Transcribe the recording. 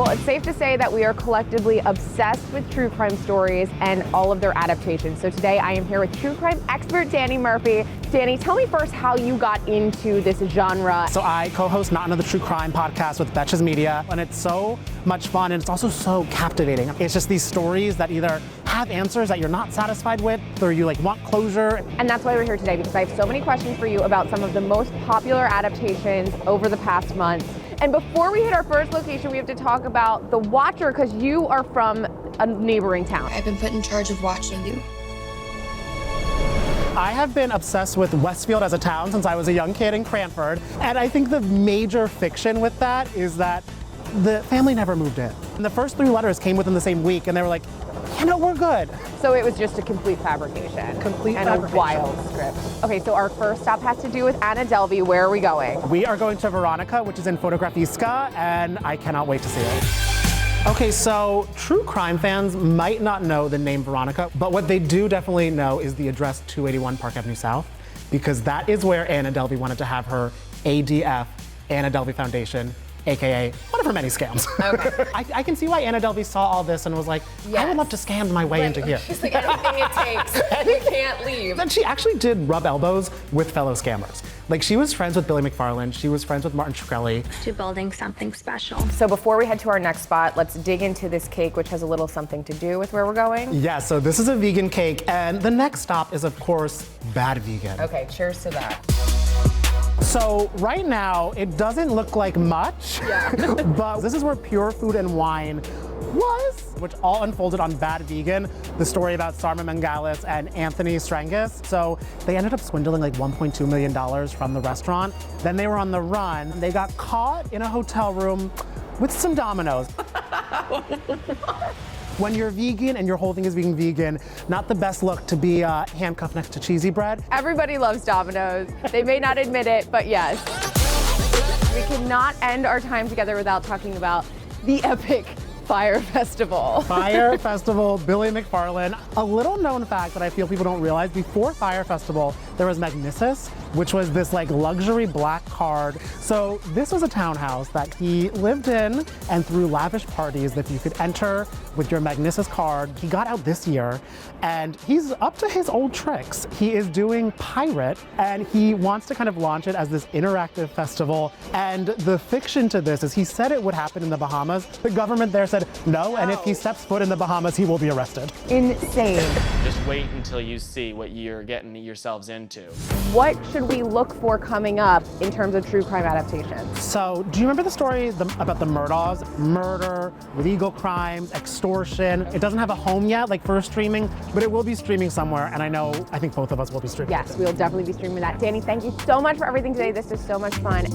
Well, it's safe to say that we are collectively obsessed with true crime stories and all of their adaptations. So today I am here with true crime expert Danny Murphy. Danny, tell me first how you got into this genre. So I co-host Not Another True Crime podcast with Betches Media, and it's so much fun and it's also so captivating. It's just these stories that either have answers that you're not satisfied with or you want closure. And that's why we're here today, because I have so many questions for you about some of the most popular adaptations over the past months. And before we hit our first location, we have to talk about The Watcher, because you are from a neighboring town. I've been put in charge of watching you. I have been obsessed with Westfield as a town since I was a young kid in Cranford. And I think the major fiction with that is that the family never moved in. And the first 3 letters came within the same week, and they were like, we're good. So it was just a complete fabrication. Complete and fabrication. A wild script. Okay, so our first stop has to do with Anna Delvey. Where are we going? We are going to Veronica, which is in Fotografiska, and I cannot wait to see it. Okay, so true crime fans might not know the name Veronica, but what they do definitely know is the address 281 Park Avenue South, because that is where Anna Delvey wanted to have her ADF, Anna Delvey Foundation, AKA one of her many scams. Okay. I can see why Anna Delvey saw all this and was like, I would love to scam my way into here. She's like, anything it takes. We can't leave. Then she actually did rub elbows with fellow scammers. She was friends with Billy McFarland, she was friends with Martin Shkreli. To building something special. So before we head to our next spot, let's dig into this cake, which has a little something to do with where we're going. Yeah, so this is a vegan cake, and the next stop is, of course, Bad Vegan. Okay, cheers to that. So right now, it doesn't look like much, but this is where Pure Food and Wine was, which all unfolded on Bad Vegan, the story about Sarma Mangalis and Anthony Strangis. So they ended up swindling $1.2 million from the restaurant. Then they were on the run. They got caught in a hotel room with some Dominoes. When you're vegan and your whole thing is being vegan, not the best look to be handcuffed next to cheesy bread. Everybody loves Domino's. They may not admit it, but yes. We cannot end our time together without talking about the epic Fire Festival. Fire Festival, Billy McFarland. A little known fact that I feel people don't realize, before Fire Festival, there was Magnisus, which was this luxury black card. So this was a townhouse that he lived in and threw lavish parties that you could enter with your Magnisus card. He got out this year and he's up to his old tricks. He is doing Pirate and he wants to kind of launch it as this interactive festival. And the fiction to this is he said it would happen in the Bahamas. The government there said no, and if he steps foot in the Bahamas, he will be arrested. Insane. Just wait until you see what you're getting yourselves into. What should we look for coming up in terms of true crime adaptations? So, do you remember the story about the Murdaws? Murder, legal crimes, extortion. It doesn't have a home yet, for streaming, but it will be streaming somewhere, and I think both of us will be streaming. Yes, we'll definitely be streaming that. Danny, thank you so much for everything today. This is so much fun.